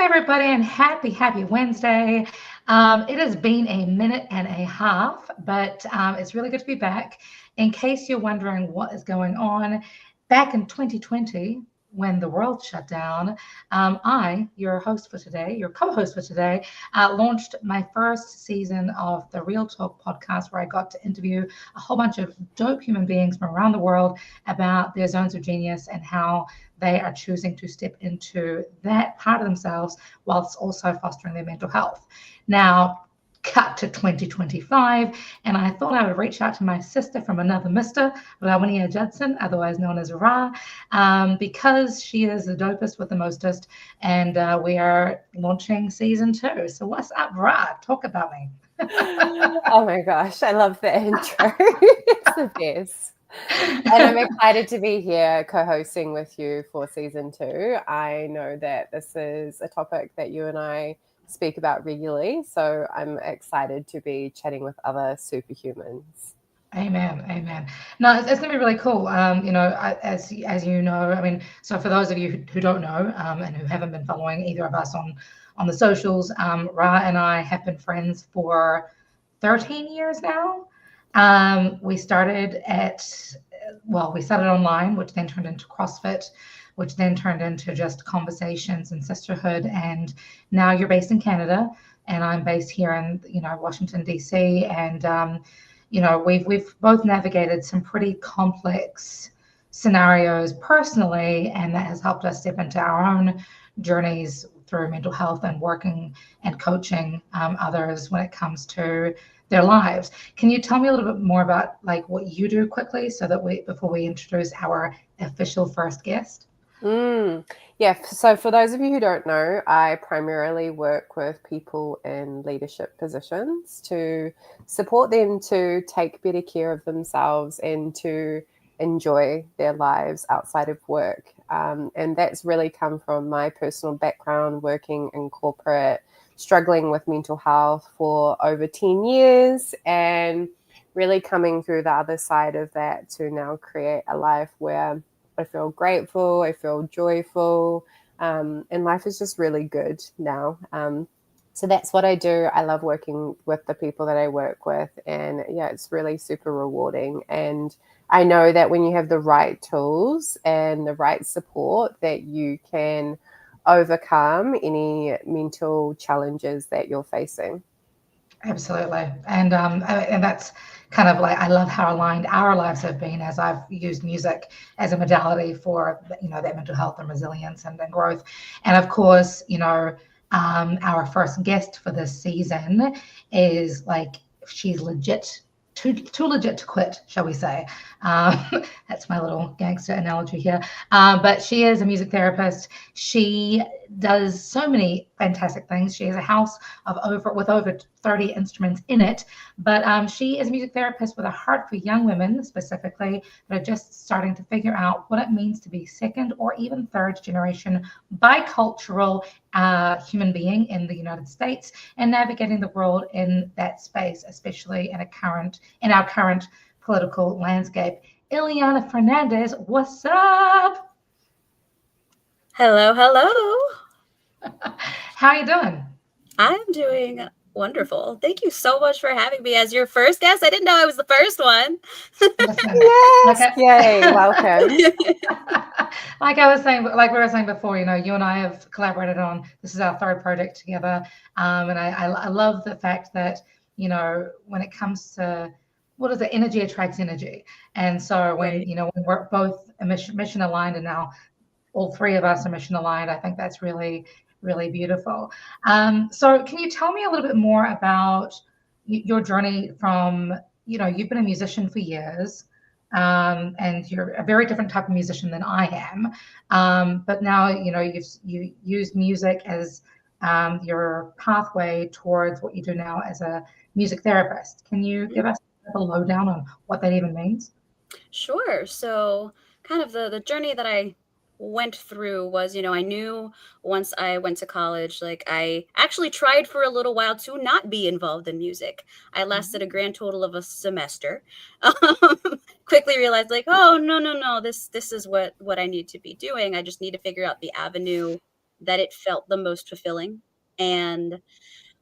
everybody, and happy Wednesday. It has been a minute and a half, but it's really good to be back. In case you're wondering what is going on, back in 2020, when the world shut down, your host for today, your co-host for today, launched my first season of the Real Talk podcast, where I got to interview a whole bunch of dope human beings from around the world about their zones of genius and how they are choosing to step into that part of themselves whilst also fostering their mental health. Now, cut to 2025, and I thought I would reach out to my sister from another mister, Rawinia Judson, otherwise known as Ra, because she is the dopest with the mostest, and we are launching season 2. So what's up, Ra? Talk about me. Oh my gosh, I love the intro. It's the best. And I'm excited to be here co-hosting with you for season 2. I know that this is a topic that you and I speak about regularly, so I'm excited to be chatting with other superhumans. Amen. No, it's going to be really cool. As you know, I mean, so for those of you who don't know and who haven't been following either of us on the socials, Ra and I have been friends for 13 years now. We started online, which then turned into CrossFit, which then turned into just conversations and sisterhood. And now you're based in Canada, and I'm based here in Washington D.C. And we've both navigated some pretty complex scenarios personally, and that has helped us step into our own journeys through mental health and working and coaching others when it comes to their lives. Can you tell me a little bit more about what you do quickly, so that before we introduce our official first guest? Yeah, so for those of you who don't know, I primarily work with people in leadership positions to support them to take better care of themselves and to enjoy their lives outside of work. And that's really come from my personal background working in corporate, struggling with mental health for over 10 years, and really coming through the other side of that to now create a life where I feel grateful, I feel joyful, and life is just really good now. So that's what I do. I love working with the people that I work with, and yeah, it's really super rewarding. And I know that when you have the right tools and the right support, that you can overcome any mental challenges that you're facing. Absolutely. And that's kind of I love how aligned our lives have been, as I've used music as a modality for that mental health and resilience and growth. And of course, our first guest for this season is she's legit. Too legit to quit, shall we say. That's my little gangster analogy here. But she is a music therapist. She does so many fantastic things. She has a house with over 30 instruments in it. But she is a music therapist with a heart for young women, specifically, that are just starting to figure out what it means to be second or even third generation bicultural human being in the United States, and navigating the world in that space, especially in our current political landscape. Iliana Fernandez, what's up? Hello. How are you doing? I'm doing wonderful. Thank you so much for having me as your first guest. I didn't know I was the first one. Yes, yay, welcome. Like we were saying before, you and I have collaborated on, this is our third project together. And I love the fact that, when it comes to, what is it? Energy attracts energy. And so when we're both mission aligned, and now all three of us are mission aligned, I think that's really, really beautiful. So can you tell me a little bit more about your journey from, you've been a musician for years, and you're a very different type of musician than I am. But now, you use music as your pathway towards what you do now as a music therapist. Can you give us a lowdown on what that even means? Sure. So kind of the journey that I went through was, I knew once I went to college, I actually tried for a little while to not be involved in music. I lasted a grand total of a semester. Quickly realized oh, no, this is what I need to be doing. I just need to figure out the avenue that it felt the most fulfilling. And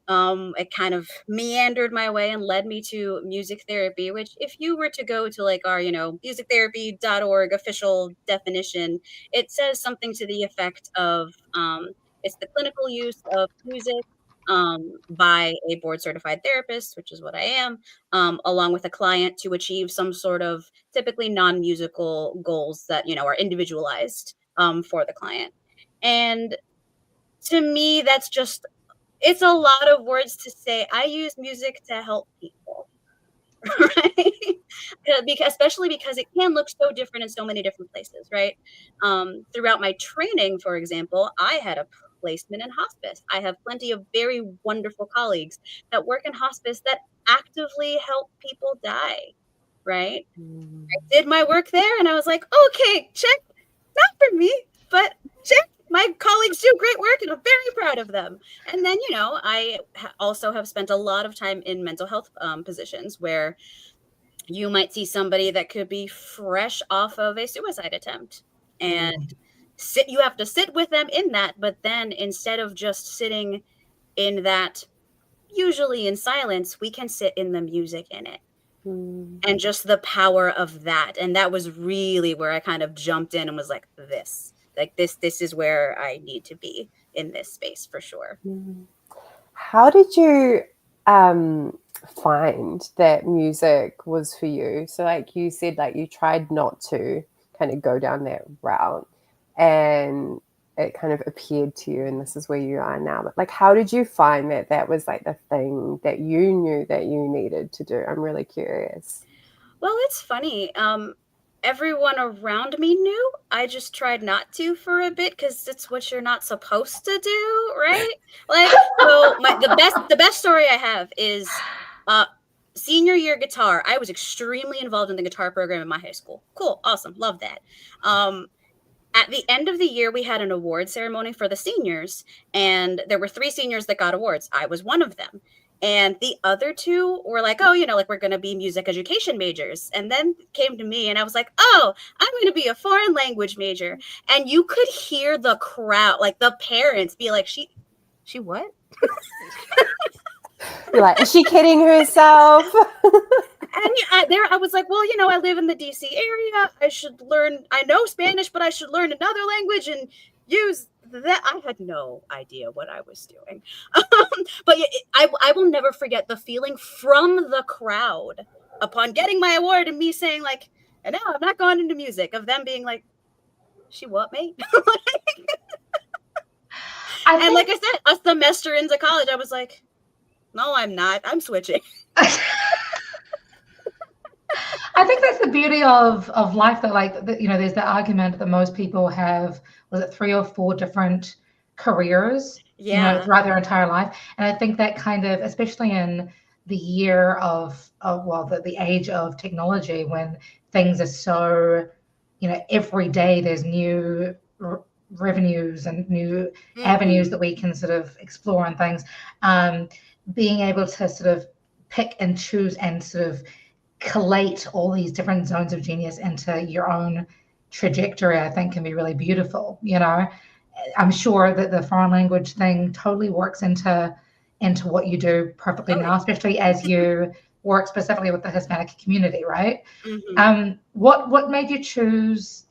it kind of meandered my way and led me to music therapy, which if you were to go to like our, musictherapy.org official definition, it says something to the effect of it's the clinical use of music by a board certified therapist, which is what I am, along with a client to achieve some sort of typically non-musical goals that, are individualized for the client. And to me, that's just it's a lot of words to say. I use music to help people, right? Especially because it can look so different in so many different places, right? Throughout my training, for example, I had a placement in hospice. I have plenty of very wonderful colleagues that work in hospice that actively help people die, right? I did my work there and I was like, okay, check, not for me, but check. My colleagues do great work and I'm very proud of them. And then, I also have spent a lot of time in mental health positions where you might see somebody that could be fresh off of a suicide attempt and you have to sit with them in that. But then instead of just sitting in that, usually in silence, we can sit in the music in it. And just the power of that. And that was really where I kind of jumped in and was like, this is where I need to be in this space for sure. How did you find that music was for you? So like you said, like you tried not to kind of go down that route and it kind of appeared to you and this is where you are now. But like, how did you find that that was like the thing that you knew that you needed to do? I'm really curious. Well, it's funny. Everyone around me knew. I just tried not to for a bit because it's what you're not supposed to do, right? Like, so the best story I have is senior year guitar. I was extremely involved in the guitar program in my high school. Cool, awesome, love that. At the end of the year, we had an award ceremony for the seniors, and there were 3 seniors that got awards. I was one of them. And the other 2 were like, oh, like we're going to be music education majors. And then came to me and I was like, oh, I'm going to be a foreign language major. And you could hear the crowd, like the parents be like, she what? You're like, is she kidding herself? And I was like, well, I live in the DC area. I know Spanish, but I should learn another language and use that. I had no idea what I was doing. But I will never forget the feeling from the crowd upon getting my award and me saying like, and now I'm not going into music, of them being like, she what, mate? And like I said, a semester into college, I was like, no, I'm not. I'm switching. I think that's the beauty of life, that like, there's the argument that most people have, was it 3 or 4 different careers, throughout their entire life. And I think that kind of, especially in the year of the age of technology, when things are so, every day there's new revenues and new avenues that we can sort of explore and things, being able to sort of pick and choose and sort of collate all these different zones of genius into your own trajectory, I think can be really beautiful. I'm sure that the foreign language thing totally works into what you do perfectly now, especially as you work specifically with the Hispanic community, right? What made you choose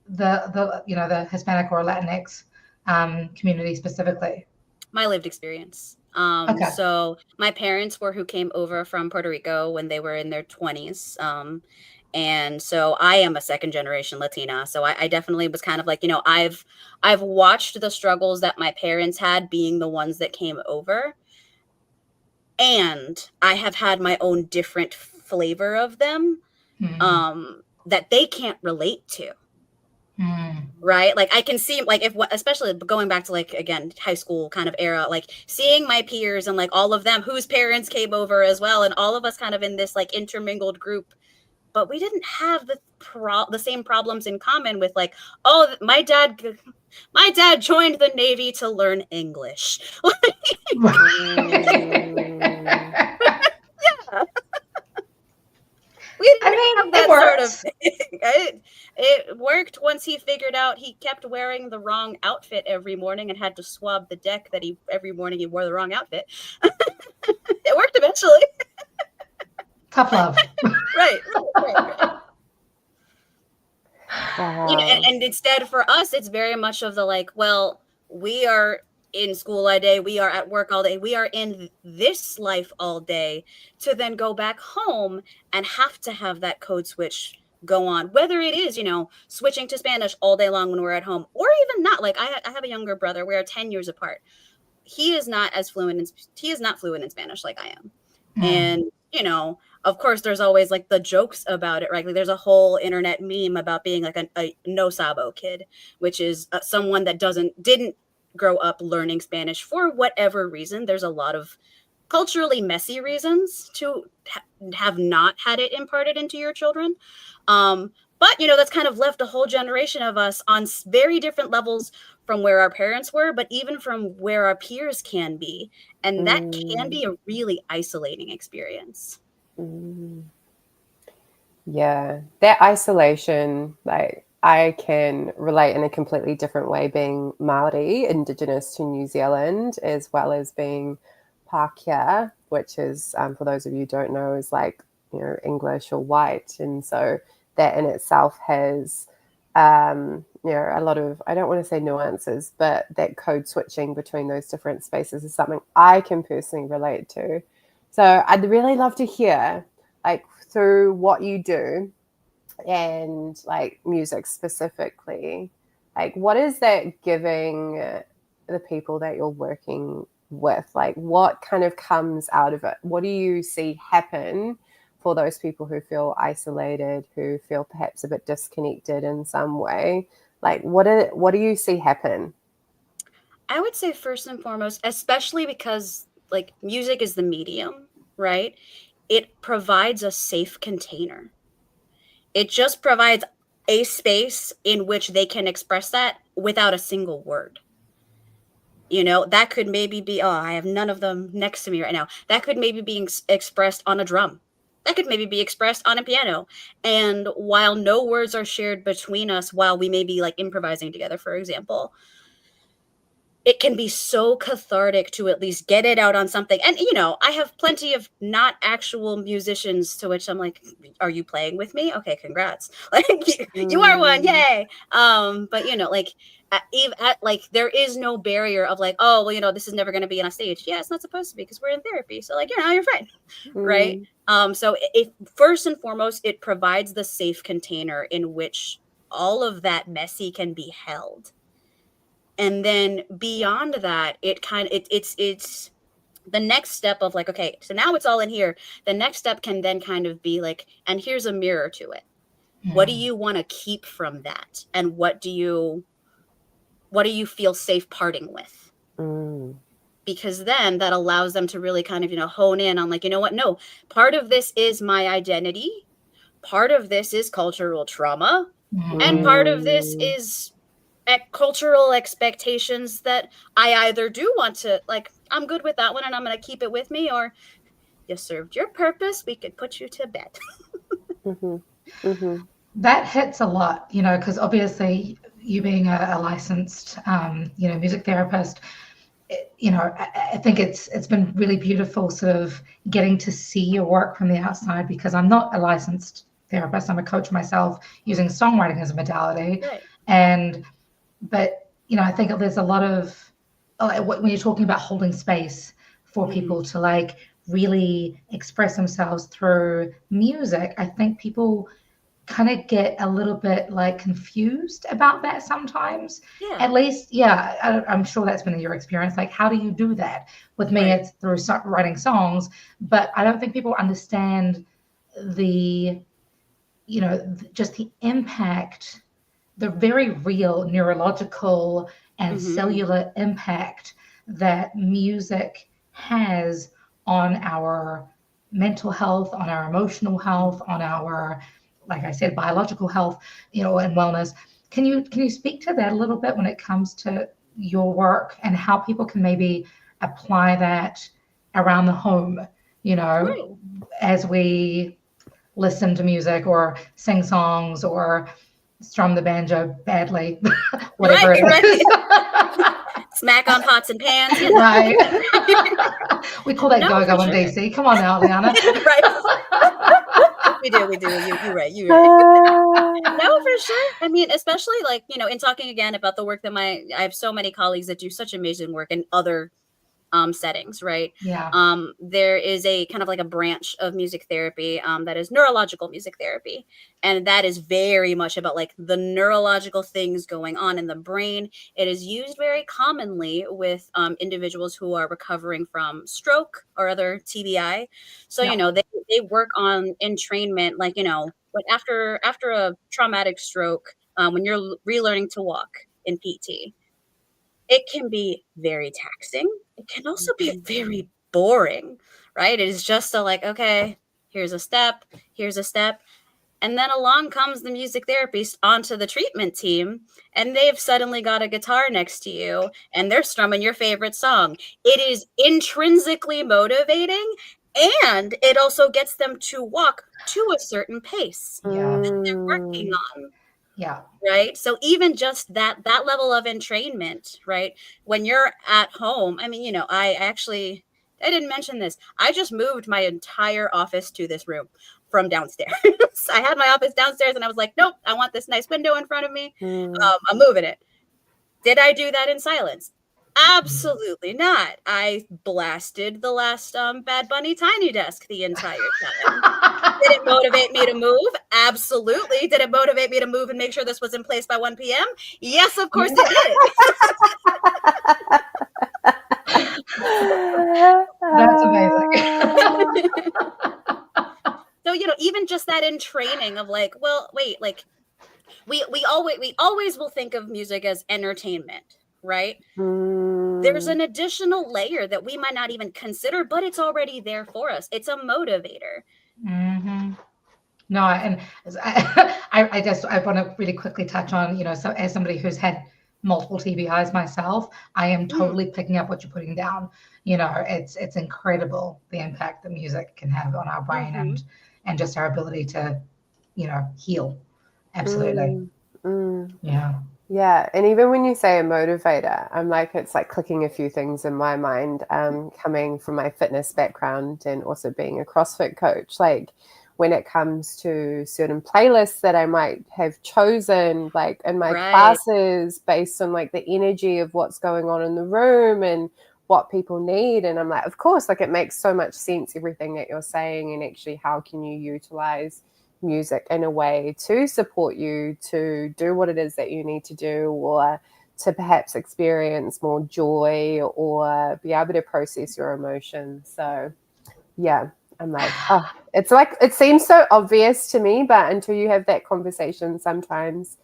the Hispanic or Latinx community specifically? My lived experience. So my parents who came over from Puerto Rico when they were in their 20s. And so I am a 2nd generation Latina. So I definitely was kind of like, I've watched the struggles that my parents had being the ones that came over. And I have had my own different flavor of them that they can't relate to. Right? Like I can see, like, especially going back to like, again, high school kind of era, like seeing my peers and like all of them whose parents came over as well. And all of us kind of in this like intermingled group, but we didn't have the same problems in common with like, oh, my dad joined the Navy to learn English. Yeah. We didn't have that sort of works. it worked once he figured out he kept wearing the wrong outfit every morning and had to swab the deck that every morning he wore the wrong outfit. It worked eventually. Tough love. Right. Wow. And instead for us, it's very much of the like, well, we are in school all day, we are at work all day, we are in this life all day, to then go back home and have to have that code switch go on, whether it is, switching to Spanish all day long when we're at home, or even not. Like I have a younger brother, we are 10 years apart. He is not fluent in Spanish like I am. And of course there's always like the jokes about it, right? Like there's a whole internet meme about being like a no sabo kid, which is someone that didn't grow up learning Spanish for whatever reason. There's a lot of culturally messy reasons to have not had it imparted into your children. But that's kind of left a whole generation of us on very different levels from where our parents were, but even from where our peers can be. And that can be a really isolating experience. Yeah, that isolation, like I can relate in a completely different way being Māori, Indigenous to New Zealand, as well as being Pākehā, which is, for those of you who don't know, is like, English or white. And so that in itself has, a lot of, I don't want to say nuances, but that code switching between those different spaces is something I can personally relate to. So I'd really love to hear, like, through what you do and like music specifically, like what is that giving the people that you're working with? Like what kind of comes out of it? What do you see happen for those people who feel isolated, who feel perhaps a bit disconnected in some way? Like what do you see happen? I would say first and foremost, especially because like music is the medium, right? It provides a safe container. It just provides a space in which they can express that without a single word. That could maybe be, I have none of them next to me right now. That could maybe be expressed on a drum. That could maybe be expressed on a piano. And while no words are shared between us, while we may be like improvising together, for example, it can be so cathartic to at least get it out on something. And, I have plenty of not actual musicians to which I'm like, are you playing with me? Okay, congrats. Like you are one. Yay. But like there is no barrier of like, oh, well, this is never going to be on a stage. Yeah, it's not supposed to be because we're in therapy. So like, you're fine. Right. So it first and foremost, it provides the safe container in which all of that messy can be held. And then beyond that, it's the next step of like, okay, so now it's all in here. The next step can then kind of be like, and here's a mirror to it. What do you want to keep from that? And what do you feel safe parting with? Because then that allows them to really kind of, hone in on like, what? No, part of this is my identity. Part of this is cultural trauma. And part of this is cultural expectations that I either do want to, like, I'm good with that one and I'm going to keep it with me, or you served your purpose, we could put you to bed. That hits a lot, because obviously you being a licensed, music therapist, I think it's been really beautiful sort of getting to see your work from the outside, because I'm not a licensed therapist. I'm a coach myself using songwriting as a modality. Right. But, I think there's a lot of, when you're talking about holding space for people to like really express themselves through music, I think people kind of get a little bit like confused about that sometimes. Yeah. At least, I'm sure that's been your experience. Like, how do you do that? With me, Right. It's through writing songs, but I don't think people understand the, just the impact, the very real neurological and cellular impact that music has on our mental health, on our emotional health, on our, like I said, biological health, and wellness. Can you speak to that a little bit when it comes to your work and how people can maybe apply that around the home, Right. as we listen to music or sing songs or strum the banjo badly, whatever it is. Smack on pots and pans. Right. We call that go-go in DC. Come on now, Iliana. Right. We do. You're right. No, for sure. I mean, especially like, in talking again about the work that I have so many colleagues that do such amazing work in other settings, right? Yeah. There is a kind of like a branch of music therapy that is neurological music therapy. And that is very much about like the neurological things going on in the brain. It is used very commonly with individuals who are recovering from stroke or other TBI. So, they work on entrainment, like, but after a traumatic stroke, when you're relearning to walk in PT, it can be very taxing. It can also be very boring, right? It is just okay, here's a step. And then along comes the music therapist onto the treatment team, and they've suddenly got a guitar next to you, and they're strumming your favorite song. It is intrinsically motivating, and it also gets them to walk to a certain pace that they're working on. Yeah. Right. So even just that level of entrainment, right? When you're at home, I mean, I didn't mention this. I just moved my entire office to this room from downstairs. I had my office downstairs and I was like, nope, I want this nice window in front of me. I'm moving it. Did I do that in silence? Absolutely not. I blasted the last Bad Bunny Tiny Desk the entire time. Did it motivate me to move? Absolutely. Did it motivate me to move and make sure this was in place by 1 p.m.? Yes, of course it did. That's amazing. So, even just that in training of like, well, wait, like we always will think of music as entertainment, right? There's an additional layer that we might not even consider, but it's already there for us. It's a motivator. Mm-hmm. No, and I want to really quickly touch on, so as somebody who's had multiple TBIs myself, I am totally picking up what you're putting down. It's incredible the impact that music can have on our brain and just our ability to, heal. Absolutely. Yeah. Yeah. And even when you say a motivator, I'm like, it's like clicking a few things in my mind, coming from my fitness background and also being a CrossFit coach. Like when it comes to certain playlists that I might have chosen, like in my classes based on like the energy of what's going on in the room and what people need. And I'm like, of course, like it makes so much sense, everything that you're saying, and actually how can you utilize music in a way to support you to do what it is that you need to do, or to perhaps experience more joy or be able to process your emotions. So yeah, I'm like, it's like, it seems so obvious to me, but until you have that conversation, sometimes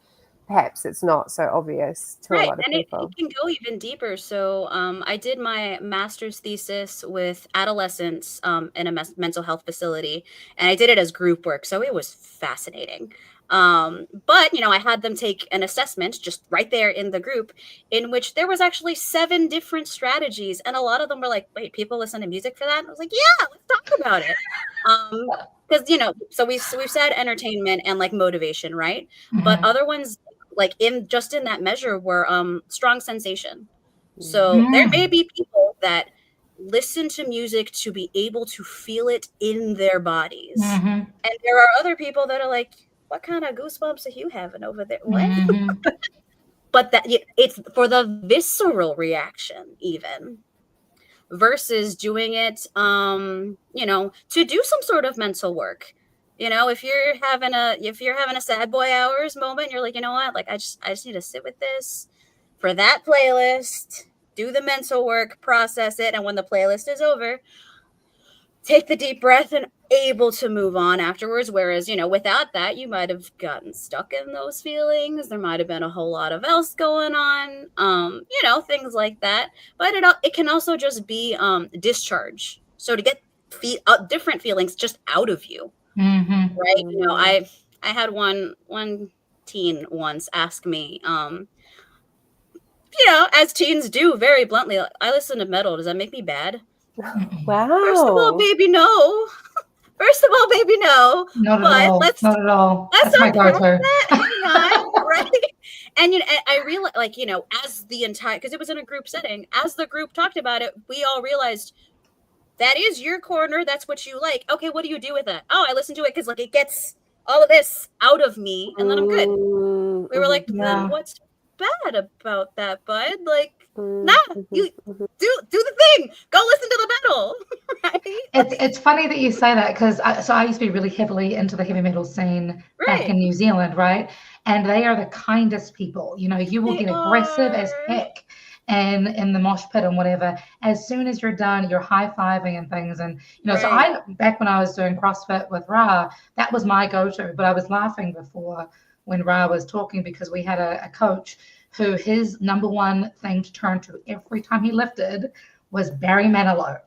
perhaps it's not so obvious to a lot of people. It can go even deeper. So I did my master's thesis with adolescents in a mental health facility, and I did it as group work. So it was fascinating. But, I had them take an assessment just right there in the group, in which there was actually 7 different strategies. And a lot of them were like, wait, people listen to music for that? And I was like, yeah, let's talk about it. Because, so we've said entertainment and like motivation, right? But other ones, like in that measure, were strong sensation. So there may be people that listen to music to be able to feel it in their bodies. And there are other people that are like, what kind of goosebumps are you having over there? What? But that it's for the visceral reaction even, versus doing it, to do some sort of mental work. If you're having a sad boy hours moment, you're like, you know what? Like, I just need to sit with this for that playlist, do the mental work, process it. And when the playlist is over, take the deep breath and able to move on afterwards. Whereas, without that, you might have gotten stuck in those feelings. There might have been a whole lot of else going on, things like that. But it can also just be discharge. So to get different feelings just out of you, right? I had one teen once ask me, as teens do, very bluntly, I listen to metal. Does that make me bad? Wow. First of all, baby, no. First of all, baby, no. Not at But all. let's Not at all. let's That's my unpack go-to. that. Hang on, right? And I realized, like, as the entire, because it was in a group setting, as the group talked about it, we all realized that is your corner. That's what you like. Okay, what do you do with that? Oh, I listen to it because like it gets all of this out of me, and then I'm good. We were like, then Yeah. what's bad about that, bud? Like, nah, Mm-hmm. you do the thing. Go listen to the metal, right? It's funny that you say that because I used to be really heavily into the heavy metal scene back Right. in New Zealand, right? And they are the kindest people. You will They get aggressive as are. heck and in the mosh pit and whatever. As soon as you're done, you're high-fiving and things. And so Right. back when I was doing CrossFit with Ra, that was my go-to. But I was laughing before when Ra was talking because we had a coach who his number one thing to turn to every time he lifted was Barry Manilow.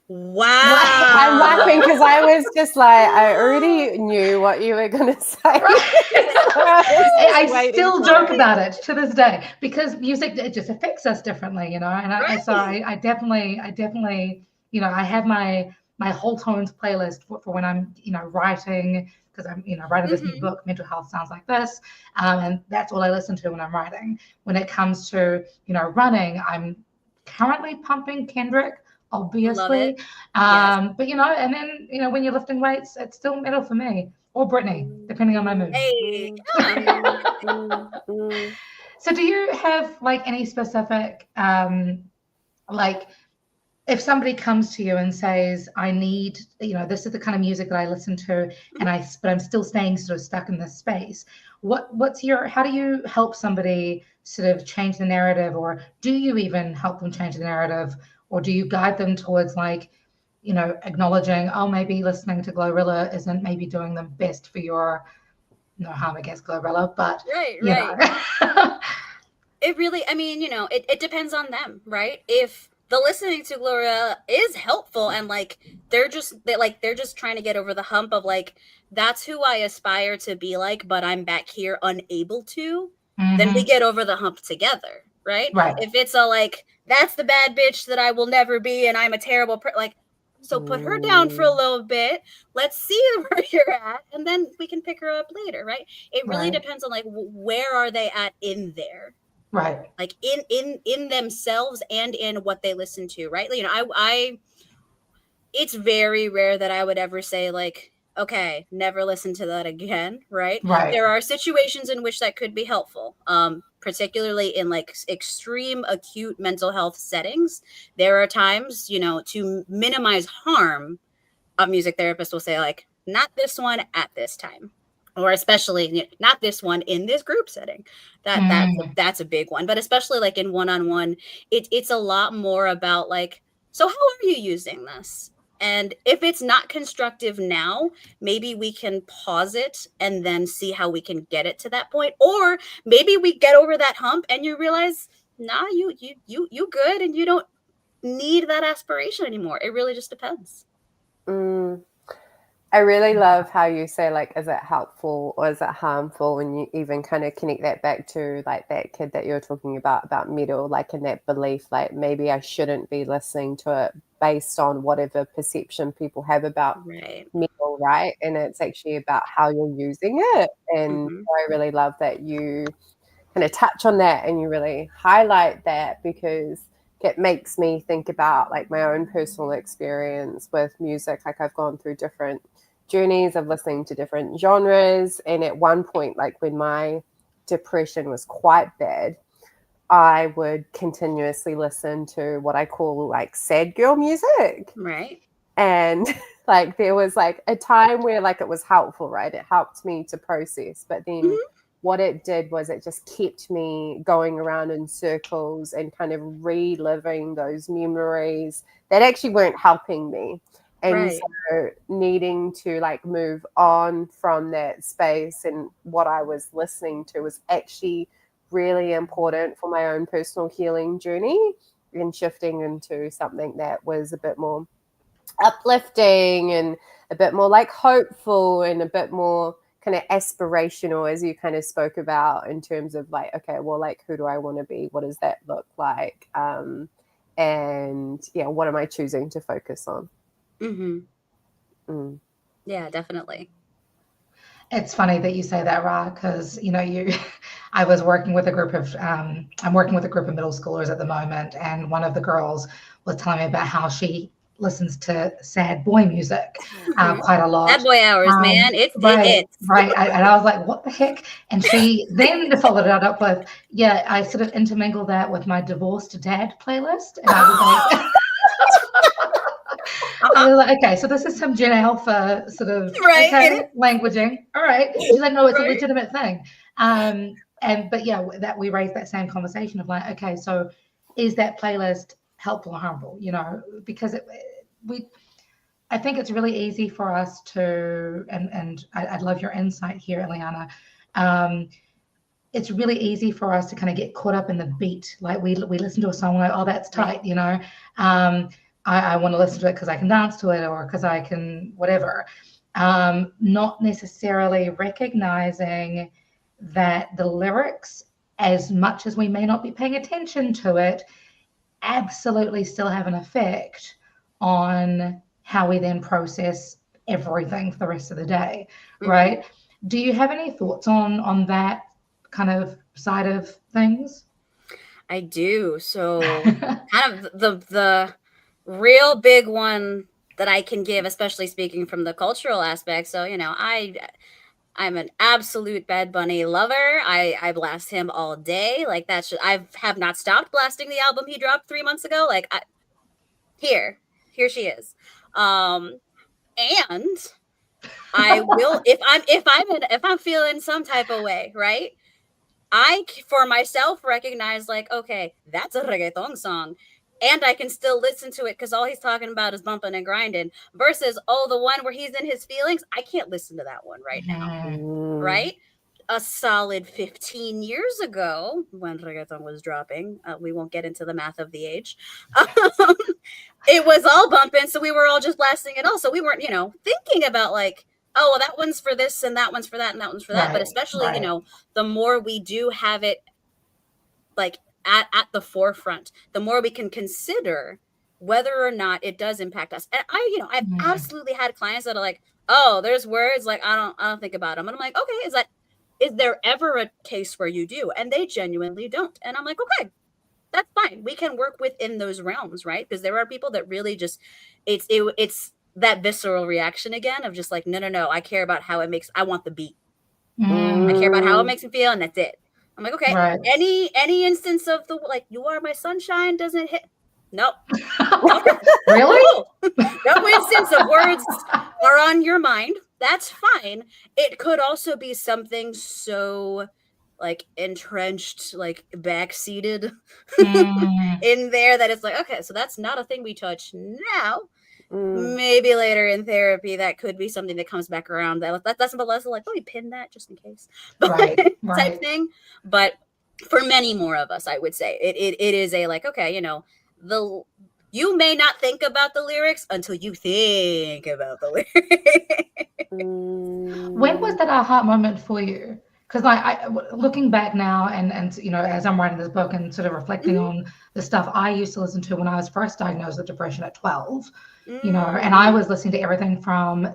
Wow. I'm laughing because I was just like, I already knew what you were going to say. I still joke about it to this day because music, it just affects us differently, and I definitely, I have my whole tones playlist for when I'm, writing, because I'm, writing this new book, Mental Health Sounds Like This, and that's all I listen to when I'm writing. When it comes to, running, I'm currently pumping Kendrick, obviously. Yes. But and then when you're lifting weights, it's still metal for me, or Britney, depending on my mood. Hey. So do you have like any specific like if somebody comes to you and says, I need, this is the kind of music that I listen to, but I'm still staying sort of stuck in this space. How do you help somebody sort of change the narrative, or do you even help them change the narrative, or do you guide them towards like, acknowledging, oh, maybe listening to Glorilla isn't maybe doing the best for your, no harm against Glorilla, but Right. It really, I mean, it depends on them, right? If the listening to Gloria is helpful and like they're just trying to get over the hump of like, that's who I aspire to be like, but I'm back here unable to, then we get over the hump together, right? If it's a like, that's the bad bitch that I will never be and I'm a terrible so put her down for a little bit. Let's see where you're at, and then we can pick her up later, right? It really depends on like where are they at in there, right? Like in themselves and in what they listen to, right? I it's very rare that I would ever say like, okay, never listen to that again, right? There are situations in which that could be helpful, particularly in like extreme acute mental health settings. There are times, to minimize harm, a music therapist will say like, not this one at this time, or especially not this one in this group setting. That's a big one. But especially like in one-on-one, it's a lot more about like, so how are you using this? And if it's not constructive now, maybe we can pause it and then see how we can get it to that point. Or maybe we get over that hump and you realize, nah, you good and you don't need that aspiration anymore. It really just depends. I really love how you say like, is it helpful or is it harmful, when you even kind of connect that back to like that kid that you're talking about metal, like in that belief, like maybe I shouldn't be listening to it based on whatever perception people have about metal, right? And it's actually about how you're using it. And I really love that you kind of touch on that and you really highlight that, because it makes me think about like my own personal experience with music. Like I've gone through different journeys of listening to different genres, and at one point, like when my depression was quite bad, I would continuously listen to what I call like sad girl music, right? And like there was like a time where like it was helpful, right? It helped me to process, but then what it did was it just kept me going around in circles and kind of reliving those memories that actually weren't helping me. And so needing to like move on from that space, and what I was listening to was actually really important for my own personal healing journey, and shifting into something that was a bit more uplifting and a bit more like hopeful and a bit more kind of aspirational, as you kind of spoke about, in terms of like, okay, well, like, who do I want to be? What does that look like? And yeah, what am I choosing to focus on? Yeah, definitely. It's funny that you say that, Ra, because I was working with a group of I'm working with a group of middle schoolers at the moment, and one of the girls was telling me about how she listens to sad boy music quite a lot. Sad boy hours, man. It's right. And I was like, what the heck? And she then followed it up with, yeah, I sort of intermingle that with my divorced dad playlist, and I was like. I was like, okay, so this is some Gen Alpha sort of languaging. All right. She's like, no, it's a legitimate thing. But yeah, that we raised that same conversation of like, okay, so is that playlist helpful or harmful? Because I think it's really easy for us to, and I'd love your insight here, Iliana. It's really easy for us to kind of get caught up in the beat. Like we listen to a song like, oh, that's tight, I want to listen to it because I can dance to it or because I can whatever. Not necessarily recognizing that the lyrics, as much as we may not be paying attention to it, absolutely still have an effect on how we then process everything for the rest of the day, right? Do you have any thoughts on that kind of side of things? I do. So kind of the real big one that I can give, especially speaking from the cultural aspect. So, I'm an absolute Bad Bunny lover. I blast him all day. Like I have not stopped blasting the album he dropped 3 months ago. Like here she is. And I will, if I'm feeling some type of way, right? I, for myself, recognize like, okay, that's a reggaeton song. And I can still listen to it because all he's talking about is bumping and grinding versus, the one where he's in his feelings. I can't listen to that one right now. Right? A solid 15 years ago when reggaeton was dropping, we won't get into the math of the age. It was all bumping. So we were all just blasting it all. So we weren't, thinking about like, oh, well, that one's for this and that one's for that and that one's for that. But especially, the more we do have it like at the forefront, the more we can consider whether or not it does impact us. And I've absolutely had clients that are like, oh, there's words like I don't think about them. And I'm like, okay, is there ever a case where you do? And they genuinely don't. And I'm like, okay, that's fine. We can work within those realms, right? Because there are people that really just it's that visceral reaction again of just like, no, I care about how it makes, I want the beat. I care about how it makes me feel, and that's it. I'm like, okay, any instance of the like, you are my sunshine doesn't hit. Nope. Really? No instance of words are on your mind. That's fine. It could also be something so like entrenched, like backseated in there that it's like, okay, so that's not a thing we touch now. Maybe later in therapy that could be something that comes back around. That's about less like, let me pin that just in case, type thing. But for many more of us, I would say it is a like, okay, you may not think about the lyrics until you think about the lyrics. When was that aha moment for you? Because I looking back now and as I'm writing this book and sort of reflecting on the stuff I used to listen to when I was first diagnosed with depression at 12, and I was listening to everything from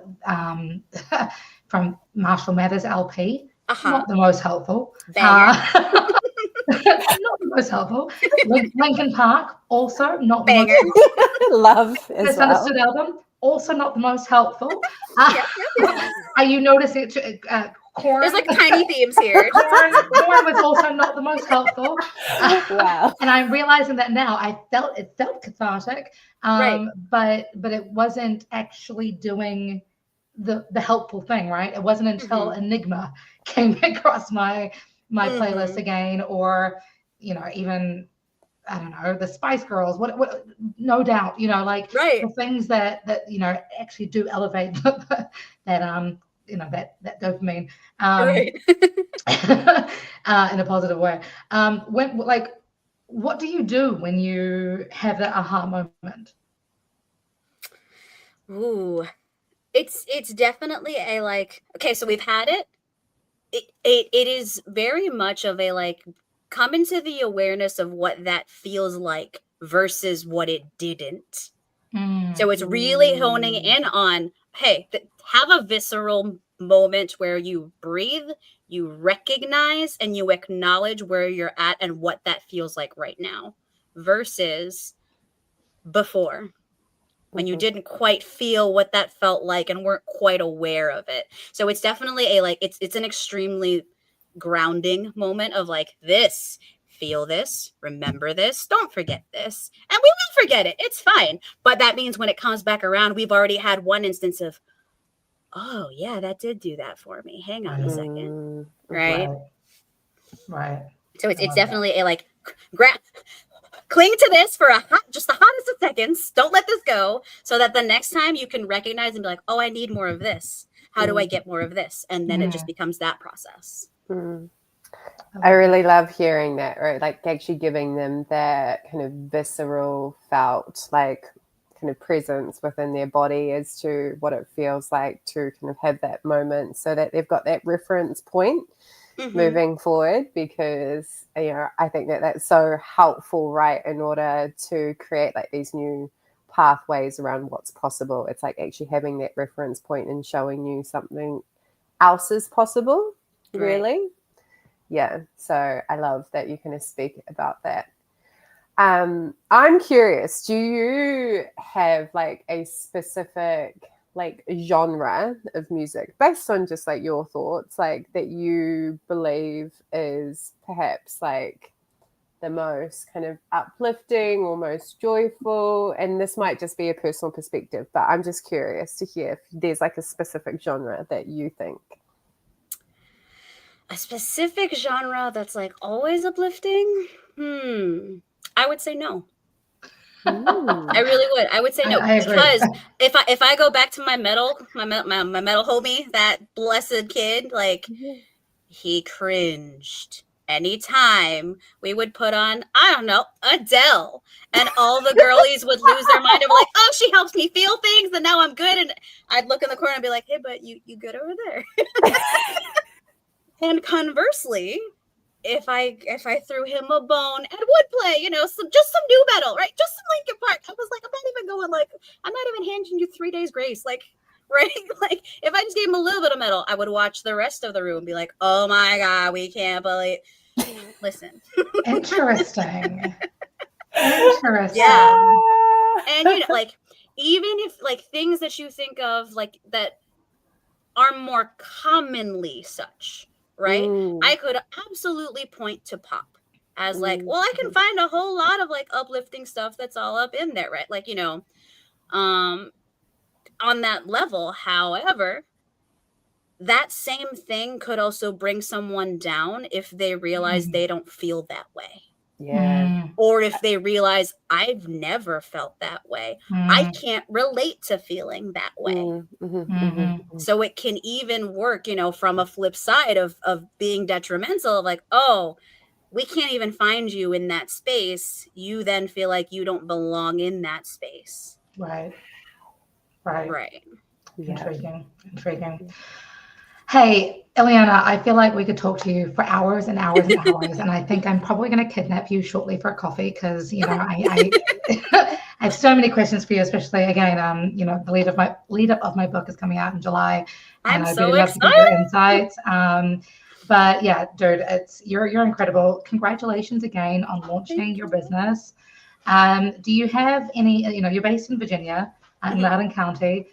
Marshall Mathers LP, not the most helpful. Not the most helpful. Linkin Park, also not the most love as Misunderstood well. album, also not the most helpful. Are you noticing it? Korn. There's like tiny themes here. Korn was also not the most helpful. Wow. And I'm realizing that now. It felt cathartic, but it wasn't actually doing the helpful thing, right? It wasn't until Enigma came across my playlist again, or even I don't know, the Spice Girls, what no doubt, the things that actually do elevate that dopamine in a positive way. What do you do when you have that aha moment? Ooh, it's definitely a like, okay, so we've had it. It is very much of a like, come into the awareness of what that feels like versus what it didn't. So it's really honing in on, hey, have a visceral moment where you breathe, you recognize, and you acknowledge where you're at and what that feels like right now versus before, when you didn't quite feel what that felt like and weren't quite aware of it. So it's definitely it's an extremely grounding moment of like, this, feel this, remember this, don't forget this. And we will forget it. It's fine. But that means when it comes back around, we've already had one instance of, oh yeah, that did do that for me. Hang on a second. Right? Right. So it's definitely a like, cling to this for just the hottest of seconds. Don't let this go, so that the next time you can recognize and be like, oh, I need more of this. How do I get more of this? And then it just becomes that process. I really love hearing that, right? Like actually giving them that kind of visceral felt, like kind of presence within their body as to what it feels like to kind of have that moment, so that they've got that reference point moving forward, because I think that that's so helpful, right, in order to create like these new pathways around what's possible. It's like actually having that reference point and showing you something else is possible, really. Yeah, so I love that you kind of speak about that. I'm curious, do you have like a specific like genre of music based on just like your thoughts, like that you believe is perhaps like the most kind of uplifting or most joyful? And this might just be a personal perspective, but I'm just curious to hear if there's like a specific genre that you think. A specific genre that's like always uplifting? I would say no. I really would. I would say no, because if I go back to my metal homie, that blessed kid, like he cringed anytime we would put on, I don't know, Adele, and all the girlies would lose their mind of like, oh, she helps me feel things, and now I'm good. And I'd look in the corner and be like, hey, but you good over there? And conversely, if I threw him a bone and would play, some new metal, right? Just some Linkin Park. I was like, I'm not even going like, I'm not even handing you 3 days grace. Like, right? Like, if I just gave him a little bit of metal, I would watch the rest of the room and be like, oh my God, we can't believe. Listen. Interesting. Yeah. And like, even if like things that you think of like that are more commonly such, right? I could absolutely point to pop as like, well, I can find a whole lot of like uplifting stuff that's all up in there, right? Like, on that level. However, that same thing could also bring someone down if they realize they don't feel that way. Yeah. Or if they realize I've never felt that way. I can't relate to feeling that way. So it can even work, from a flip side of being detrimental, of like, oh, we can't even find you in that space. You then feel like you don't belong in that space. Right. Yeah. Intriguing. Hey, Iliana, I feel like we could talk to you for hours and hours and hours, and I think I'm probably going to kidnap you shortly for a coffee, because I I have so many questions for you, especially again, the lead up of my book is coming out in July, and I'd really love to get your insights. But yeah, dude, you're incredible. Congratulations again on launching your business. Do you have any? You're based in Virginia, in Loudoun County.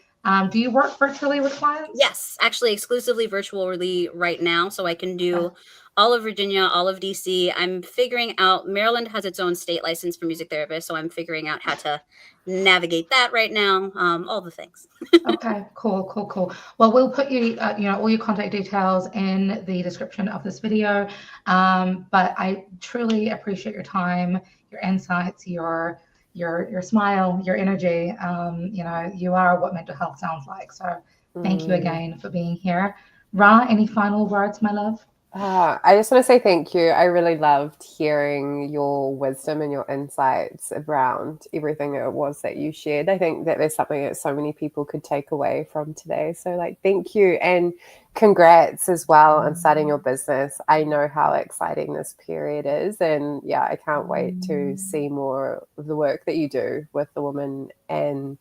Do you work virtually with clients? Yes, actually exclusively virtually right now. So I can do all of Virginia, all of DC. I'm figuring out, Maryland has its own state license for music therapists. So I'm figuring out how to navigate that right now. All the things. Okay, cool. Well, we'll put all your contact details in the description of this video. But I truly appreciate your time, your insights, your smile, your energy. You are what mental health sounds like. So thank you again for being here. Ra, any final words, my love? I just want to say thank you. I really loved hearing your wisdom and your insights around everything it was that you shared. I think that there's something that so many people could take away from today. So thank you, and congrats as well on starting your business. I know how exciting this period is, and yeah, I can't wait to see more of the work that you do with the women and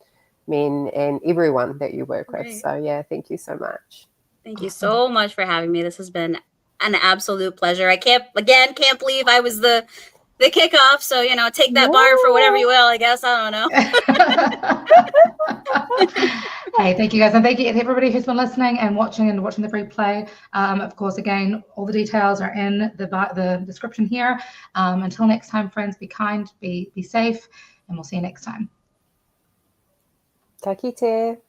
men and everyone that you work with. Right. So yeah, thank you so much. Thank you so much for having me. This has been an absolute pleasure. I can't believe I was the kickoff. So, take that bar for whatever you will, I guess. I don't know. Hey, thank you guys. And thank you to everybody who's been listening and watching the replay. Of course, again, all the details are in the description here. Until next time, friends, be kind, be safe, and we'll see you next time. Ka kite.